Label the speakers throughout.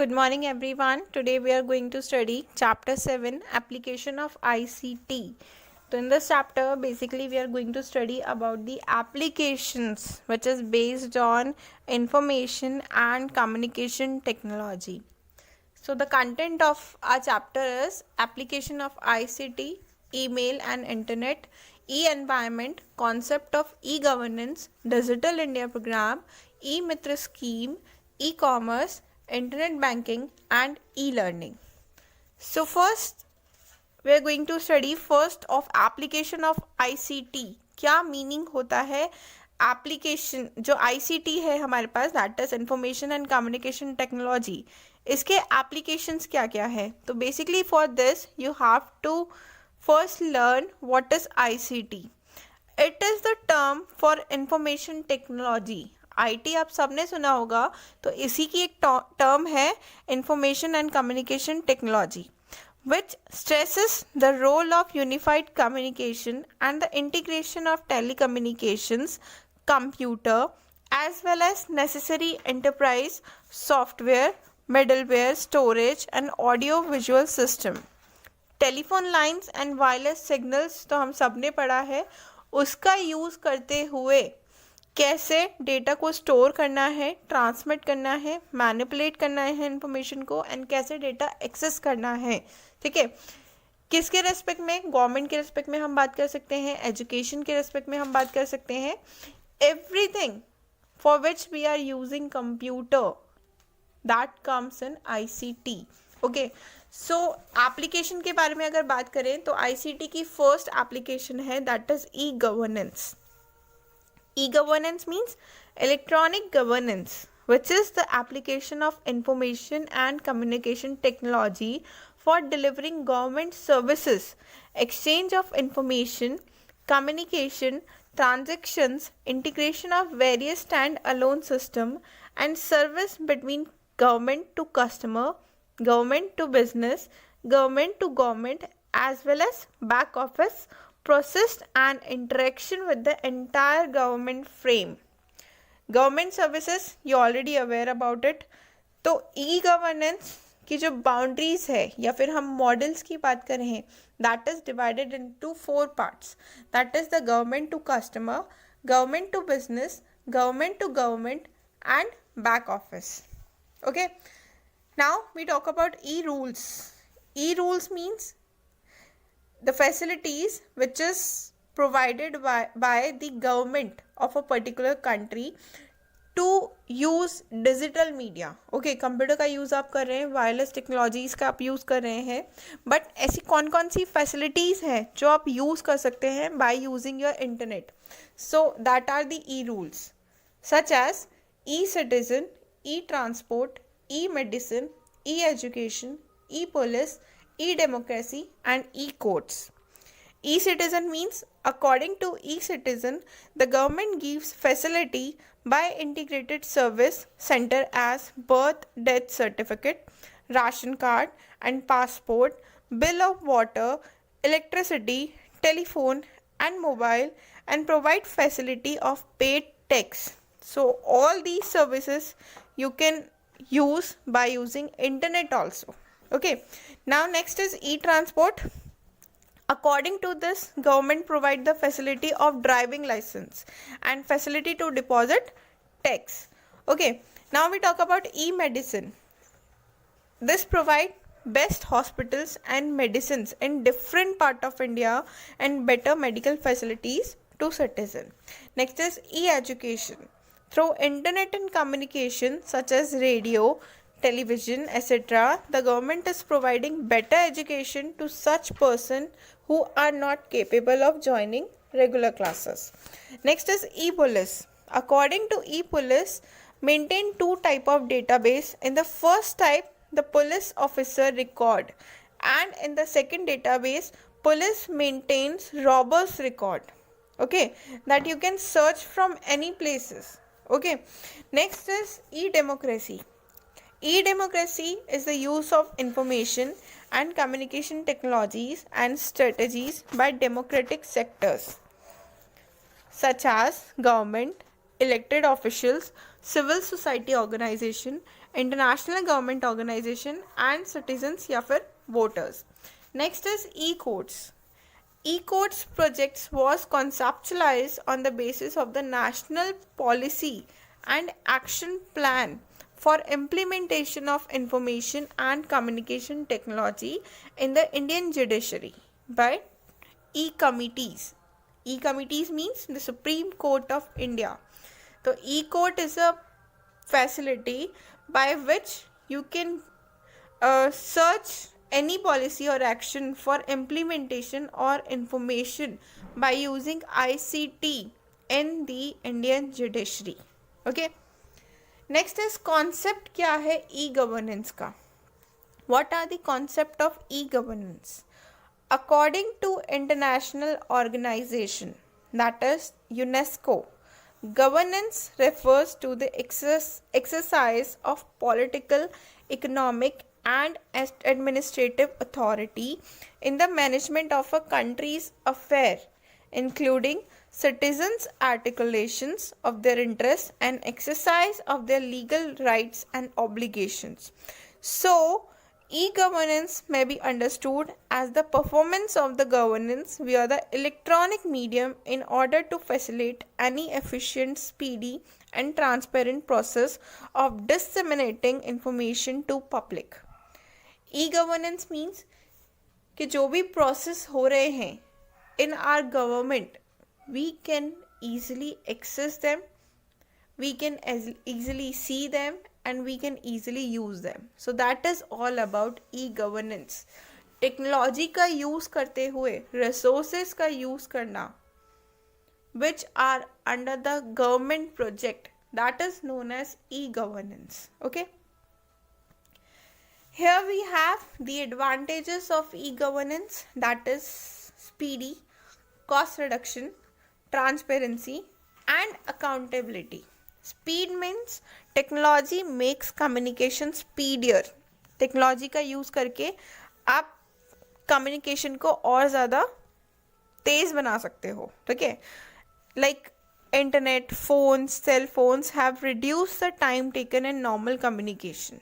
Speaker 1: Good morning everyone. Today we are going to study chapter 7 application of ICT. So in this chapter basically we are going to study about the applications which is based on information and communication technology. So the content of our chapter is application of ICT, email and internet, e-environment, concept of e-governance, digital India program, e-mitra scheme, e-commerce, internet banking and e-learning. So first we are going to study first of application of ICT. क्या meaning होता है application जो ICT है हमारे पास, that is information and communication technology, इसके applications क्या क्या है. तो basically for this you have to first learn what is ICT. It is the term for information technology. IT आप सबने सुना होगा, तो इसी की एक टर्म है information and communication technology, which stresses the role of unified communication and the integration of telecommunications, computer, as well as necessary enterprise software, middleware, storage and audio visual system. Telephone lines and wireless signals तो हम सब ने पढ़ा है. उसका use करते हुए कैसे डेटा को स्टोर करना है, ट्रांसमिट करना है, मैनिपुलेट करना है इंफॉर्मेशन को, एंड कैसे डेटा एक्सेस करना है. ठीक है, किसके रेस्पेक्ट में? गवर्नमेंट के रेस्पेक्ट में हम बात कर सकते हैं, एजुकेशन के रेस्पेक्ट में हम बात कर सकते हैं. Everything for which we are using computer that comes in ICT. Okay, so application के बारे में अगर बात करें तो ICT की फर्स्ट एप्लीकेशन है that is e governance. E-governance means electronic governance, which is the application of information and communication technology for delivering government services, exchange of information, communication, transactions, integration of various stand-alone system and service between government to customer, government to business, government to government, as well as back office processed and interaction with the entire government frame. Government services you already aware about it. तो e-governance की जो boundaries है या फिर हम models की बात कर रहे हैं, that is divided into 4 parts. That is the government to customer, government to business, government to government and back office. Okay, now we talk about e-rules. E-rules means the facilities which is provided by the government of a particular country to use digital media. okay, computer का use आप कर रहे हैं, wireless technologies का आप use कर रहे हैं, बट ऐसी कौन कौन सी फैसिलिटीज़ हैं जो आप यूज़ कर सकते हैं by using your internet. So that are the e-rules such as e-citizen, e-transport, e-medicine, e-education, e-police, e-democracy and e-courts. E-citizen means according to e-citizen, the government gives facility by integrated service center as birth, death certificate, ration card and passport, bill of water, electricity, telephone and mobile, and provide facility of paid tax. So all these services you can use by using internet also. Okay, now next is e-transport. According to this, government provide the facility of driving license and facility to deposit tax. Okay, now we talk about e-medicine. This provide best hospitals and medicines in different part of India and better medical facilities to citizen. Next is e-education. Through internet and communication such as radio, television, etc., the government is providing better education to such person who are not capable of joining regular classes. Next is e-police. According to e-police, maintain 2 type of database. In the first type, the police officer record, and in the second database, police maintains robbers record. Okay, that you can search from any places. Okay, next is e-democracy. E-democracy is the use of information and communication technologies and strategies by democratic sectors such as government, elected officials, civil society organization international government organization and citizens या फिर voters. Next is e codes. E-Codes projects was conceptualized on the basis of the National Policy and Action Plan for Implementation of Information and Communication Technology in the Indian Judiciary by E-Committees. E-Committees means the Supreme Court of India. So E-Court is a facility by which you can search any policy or action for implementation or information by using ICT in the Indian judiciary. Okay. Next is concept क्या है e-governance का. What are the concept of e-governance? According to international organization, that is UNESCO, governance refers to the exercise of political, economic and administrative authority in the management of a country's affair, including citizens' articulations of their interests and exercise of their legal rights and obligations. So, e-governance may be understood as the performance of the governance via the electronic medium in order to facilitate any efficient, speedy and transparent process of disseminating information to public. E-governance means कि जो भी process हो रहे हैं in our government, we can easily access them, we can easily see them and we can easily use them. So that is all about e-governance. Technology का use करते हुए resources का यूज़ करना which are under the government project, that is known as e-governance. Okay. Here we have the advantages of e-governance, that is speedy, cost reduction, transparency and accountability. Speed means technology makes communication speedier. Technology का use करके आप communication को और ज़्यादा तेज़ बना सकते हो. ठीक है. Like internet, phones, cell phones have reduced the time taken in normal communication.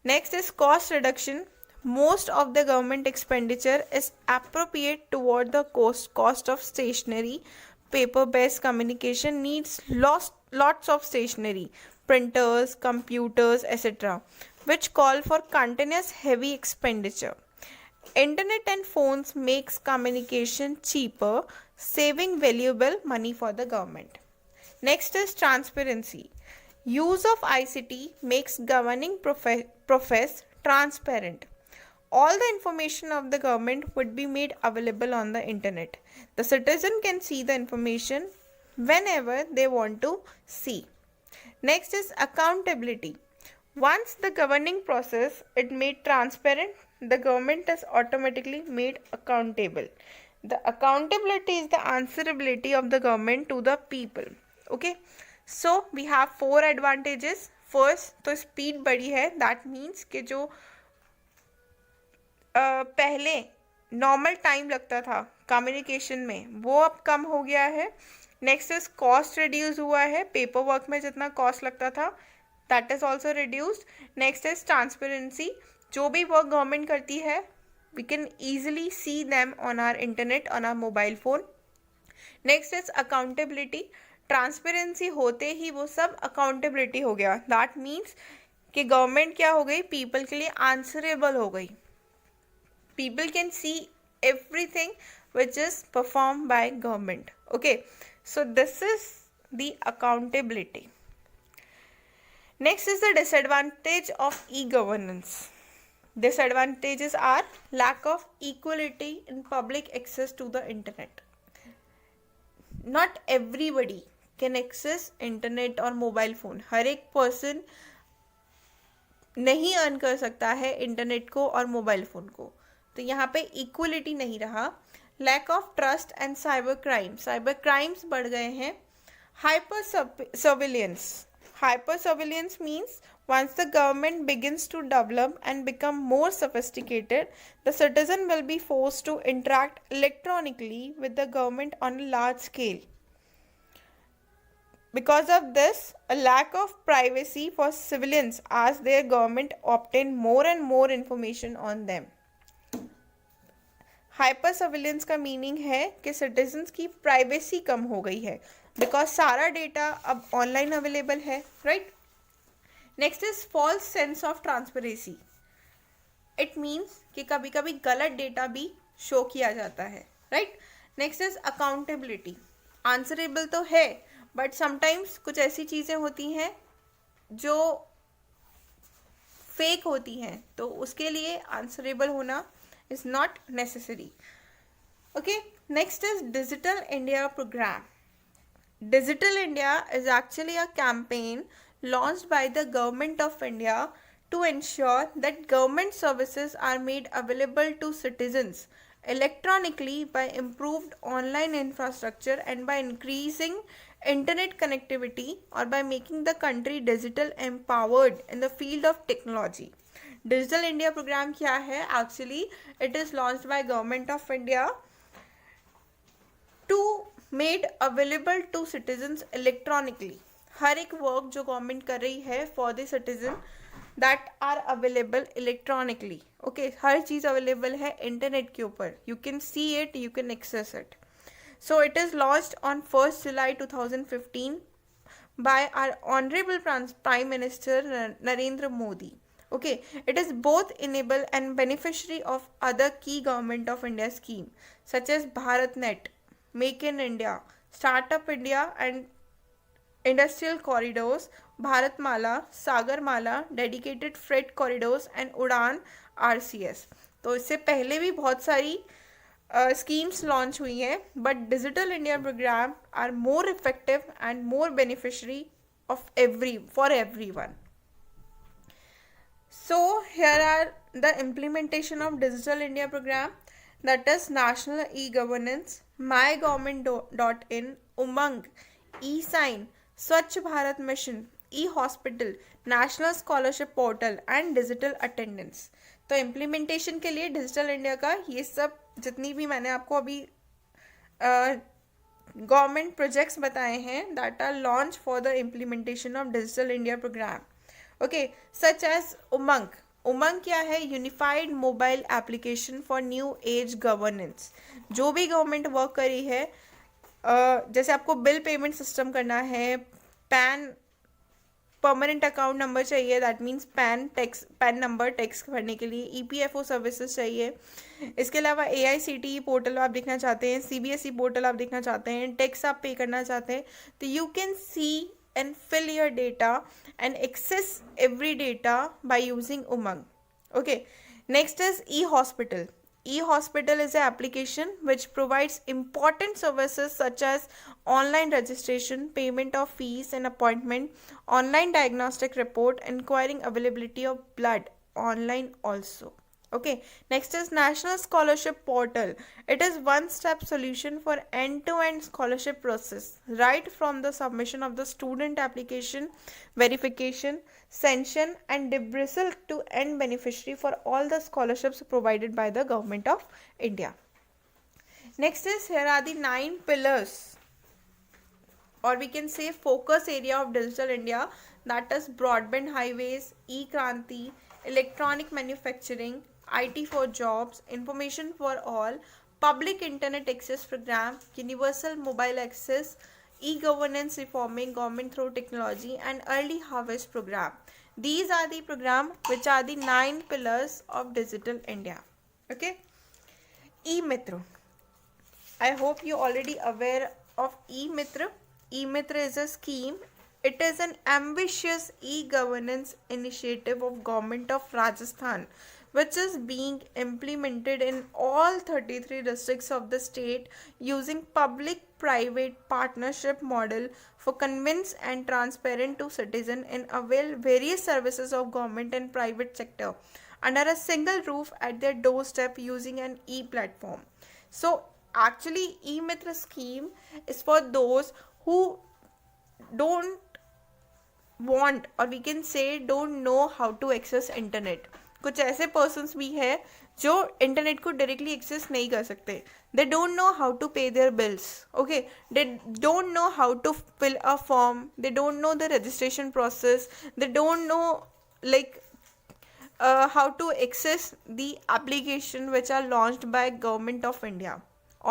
Speaker 1: Next is cost reduction. Most of the government expenditure is appropriate toward the cost of stationery. Paper-based communication needs lots of stationery, printers, computers, etc., which call for continuous heavy expenditure. Internet and phones makes communication cheaper, saving valuable money for the government. Next is transparency. Use of ICT makes governing process transparent. All the information of the government would be made available on the internet. The citizen can see the information whenever they want to see. Next is accountability. Once the governing process is made transparent, the government is automatically made accountable. The accountability is the answerability of the government to the people. Okay. So we have 4 advantages. First, तो speed बढ़ी है. That means कि जो पहले normal time लगता था communication में वो अब कम हो गया है. नेक्स्ट इज कॉस्ट रिड्यूस हुआ है. पेपर वर्क में जितना कॉस्ट लगता था that is also reduced. Next is transparency. जो भी वर्क गवर्नमेंट करती है we can easily see them on our internet, on our mobile phone. Next is accountability. Transparency होते ही वो सब अकाउंटेबिलिटी हो गया. दैट मीन्स कि गवर्नमेंट क्या हो गई, पीपल के लिए आंसरेबल हो गई. People can see everything which is performed by government. Okay, so this is the accountability. Next is the disadvantage of e-governance. Disadvantages are lack of equality in public access to the internet. Not everybody can access internet or mobile phone. हर एक person नहीं earn कर सकता है internet को और mobile phone को. तो यहाँ पे इक्वलिटी नहीं रहा. Lack of trust and cyber crime. Cyber crimes बढ़ गए हैं. Hyper surveillance. Hyper surveillance means once the government begins to develop and become more sophisticated, the citizen will be forced to interact electronically with the government on a large scale. Because of this, a lack of privacy for civilians as their government obtain more and more information on them. Hyper surveillance का meaning है कि citizens की privacy कम हो गई है because सारा data अब online available है, right. Next is false sense of transparency. It means कि कभी कभी गलत डेटा भी शो किया जाता है, right. Next is accountability. Answerable तो है बट समटाइम्स कुछ ऐसी चीज़ें होती हैं जो फेक होती हैं, तो उसके लिए आंसरेबल होना is not necessary. Okay, next is Digital India program. Digital India is actually a campaign launched by the Government of India to ensure that government services are made available to citizens electronically by improved online infrastructure and by increasing internet connectivity or by making the country digital empowered in the field of technology. Digital India program क्या है? Actually it is launched by government of India to made available to citizens electronically. हर एक work जो government कर रही है for the citizen that are available electronically. Okay, हर चीज़ अवेलेबल है इंटरनेट के ऊपर. You can see it, you can access it. So it is launched on 1st July 2015 by our Honorable Prime Minister Narendra Modi. Okay, it is both enable and beneficiary of other key government of India scheme such as BharatNet, Make in India, Startup India and Industrial Corridors, Bharatmala, Sagarmala, Dedicated Freight Corridors and Udan RCS. तो इससे पहले भी बहुत सारी schemes launch हुई हैं, but Digital India program are more effective and more beneficiary of for everyone. So here are the implementation of Digital India program, that is National E-Governance, mygovernment.in, Umang, E-Sign, Swachh Bharat Mission, E-Hospital, National Scholarship Portal and Digital Attendance. तो implementation के लिए digital India का ये सब जितनी भी मैंने आपको अभी गवर्नमेंट प्रोजेक्ट्स बताए हैं that are launch for the implementation of digital India program. Okay, such as Umang. Umang क्या है? Unified mobile application for new age governance. जो भी गवर्नमेंट वर्क करी है, जैसे आपको बिल पेमेंट सिस्टम करना है, पैन परमानेंट अकाउंट नंबर चाहिए, that means pan number tax भरने के लिए, EPFO सर्विसेज चाहिए. इसके अलावा AICTE पोर्टल आप देखना चाहते हैं, CBSE पोर्टल आप देखना चाहते हैं, टैक्स आप पे करना चाहते हैं, तो you can C and fill your data and access every data by using Umang. Okay, next is e-hospital. E-hospital is an application which provides important services such as online registration, payment of fees and appointment, online diagnostic report, inquiring availability of blood online also. Okay, next is National Scholarship Portal. It is one-step solution for end-to-end scholarship process, right from the submission of the student application, verification, sanction and disbursal to end beneficiary for all the scholarships provided by the Government of India. Next is, here are the 9 pillars, or we can say focus area of Digital India, that is broadband highways, e-Kranti, electronic manufacturing, IT for jobs, information for all, public internet access program, universal mobile access, e-governance reforming government through technology and early harvest program. These are the program which are the 9 pillars of Digital India. Okay, e-Mitra. I hope you already aware of e-Mitra. E-Mitra is a scheme. It is an ambitious e-governance initiative of Government of Rajasthan, which is being implemented in all 33 districts of the state using public-private partnership model for convince and transparent to citizen and avail various services of government and private sector under a single roof at their doorstep using an e-platform. So actually e-Mitra scheme is for those who don't want, or we can say don't know how to access internet. कुछ ऐसे persons भी है जो internet को directly access नहीं कर सकते. They don't know how to pay their bills. Okay, they don't know how to fill a form, they don't know the registration process, they don't know like how to access the application which are launched by government of India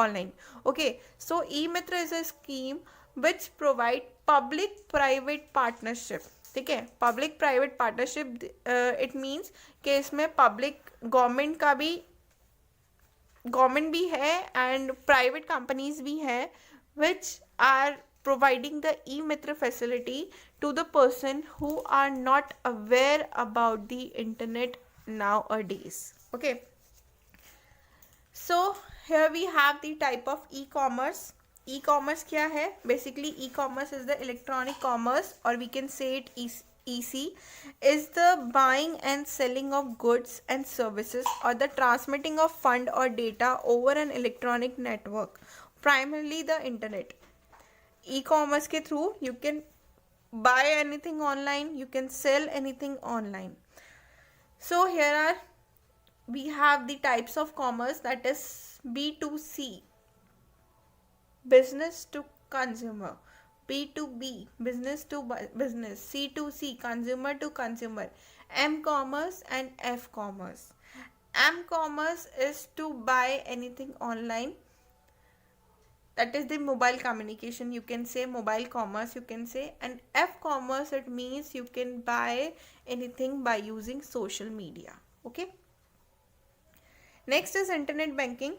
Speaker 1: online. Okay, so e-mitra is a scheme which provide public private partnership. ठीक है, public private partnership it means कि इसमें public government भी है and private companies भी हैं which are providing the e-mitra facility to the person who are not aware about the internet nowadays. Okay, so here we have the type of e-commerce. E-commerce क्या है? Basically e-commerce is the electronic commerce, or we can say it EC, is the buying and selling of goods and services or the transmitting of fund or data over an electronic network, primarily the internet. E-commerce के through you can buy anything online, you can sell anything online. So here we have the types of commerce, that is B2C, business to consumer, B2B, business to business, C2C, consumer to consumer, M-commerce and F-commerce. M-commerce is to buy anything online, that is the mobile communication, you can say mobile commerce, you can say. And F-commerce, it means you can buy anything by using social media. Okay, next is internet banking.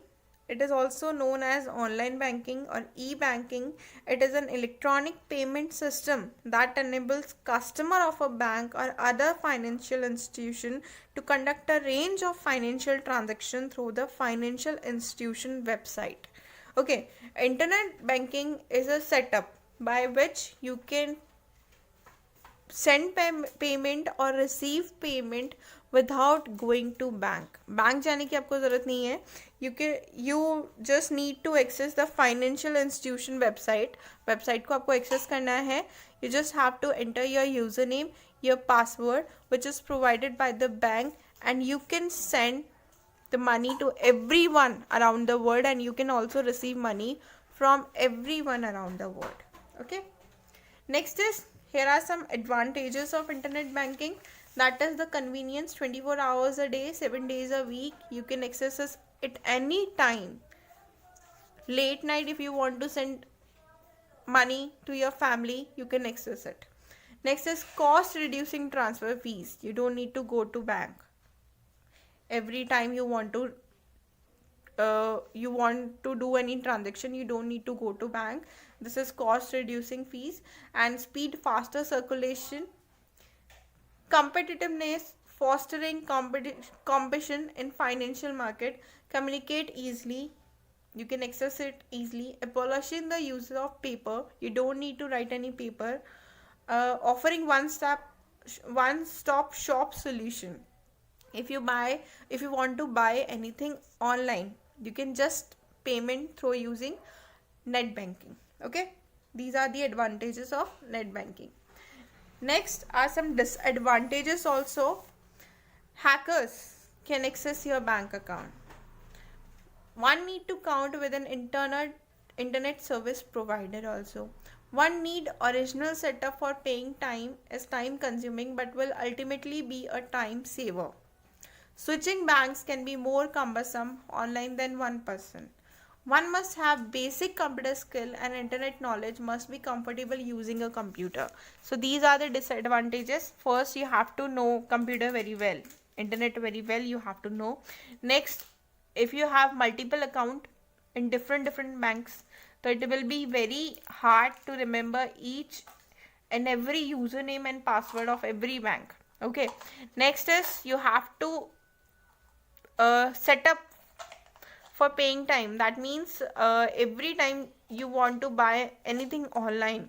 Speaker 1: It is also known as online banking or e-banking. It is an electronic payment system that enables customer of a bank or other financial institution to conduct a range of financial transactions through the financial institution website. Okay, internet banking is a setup by which you can send payment or receive payment without going to bank. Bank जाने की आपको ज़रूरत नहीं है. You just need to access the financial institution website. Website को आपको access करना है. You just have to enter your username, your password, which is provided by the bank, and you can send the money to everyone around the world, and you can also receive money from everyone around the world. Okay, next is, here are some advantages of internet banking. That is the convenience, 24 hours a day, 7 days a week. You can access it any time. Late night, if you want to send money to your family, you can access it. Next is cost reducing transfer fees. You don't need to go to bank every time you want to do any transaction. You don't need to go to bank. This is cost reducing fees. And speed, faster circulation, competitiveness, fostering competition in financial market, communicate easily, you can access it easily, abolishing the use of paper, you don't need to write any paper, offering one-stop shop solution. If you want to buy anything online, you can just payment through using net banking. Okay, these are the advantages of net banking. Next are some disadvantages also. Hackers can access your bank account. One need to count with an internet service provider also. One need original setup for paying time, is time consuming but will ultimately be a time saver. Switching banks can be more cumbersome online than one person. One must have basic computer skill and internet knowledge, must be comfortable using a computer. So these are the disadvantages. First, you have to know computer very well, internet very well, you have to know. Next, if you have multiple account in different banks, so it will be very hard to remember each and every username and password of every bank. Okay, next is you have to set up for paying time. That means every time you want to buy anything online,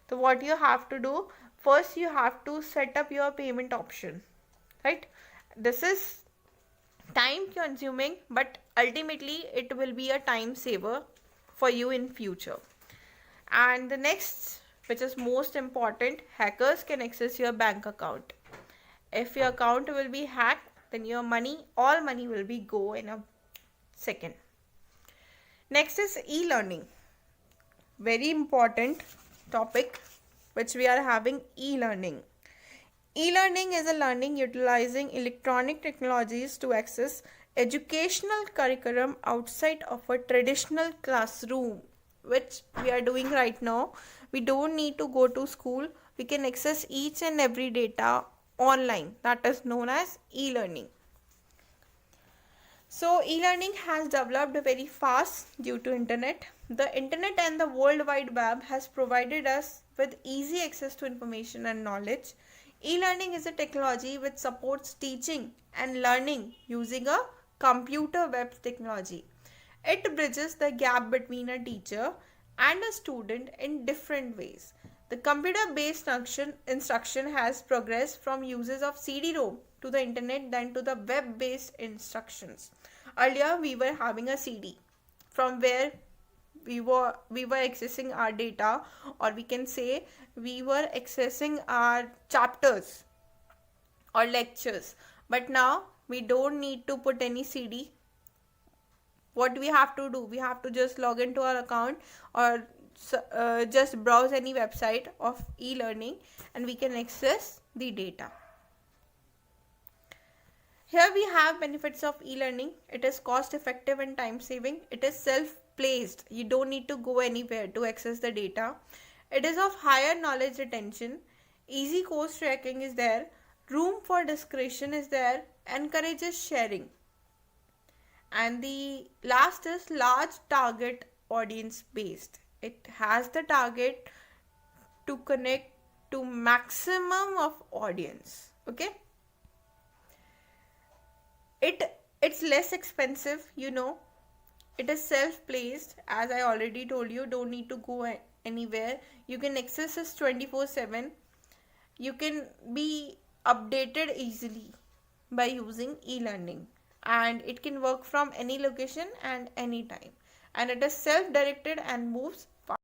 Speaker 1: so what you have to do, first you have to set up your payment option, right? This is time consuming, but ultimately it will be a time saver for you in future. And the next, which is most important, hackers can access your bank account. If your account will be hacked, then your money, all money will be go in a second. Next is e-learning. Very important topic which we are having, e-learning. E-learning is a learning utilizing electronic technologies to access educational curriculum outside of a traditional classroom, which we are doing right now. We don't need to go to school. We can access each and every data online. That is known as e-learning. So e-learning has developed very fast due to internet. The internet and the World Wide Web has provided us with easy access to information and knowledge. E-learning is a technology which supports teaching and learning using a computer web technology. It bridges the gap between a teacher and a student in different ways. The computer-based instruction has progressed from uses of CD-ROM to the internet than to the web-based instructions. Earlier, we were having a CD from where we were accessing our data, or we can say we were accessing our chapters or lectures. But now we don't need to put any CD. What we have to do, we have to just log into our account or just browse any website of e-learning and we can access the data. Here we have benefits of e-learning. It is cost effective and time saving. It is self-placed. You don't need to go anywhere to access the data. It is of higher knowledge retention. Easy course tracking is there. Room for discretion is there. Encourages sharing. And the last is large target audience based. It has the target to connect to maximum of audience. Okay. It's less expensive, you know. It is self-placed, as I already told you. Don't need to go anywhere. You can access this 24/7. You can be updated easily by using e-learning, and it can work from any location and any time, and it is self-directed and moves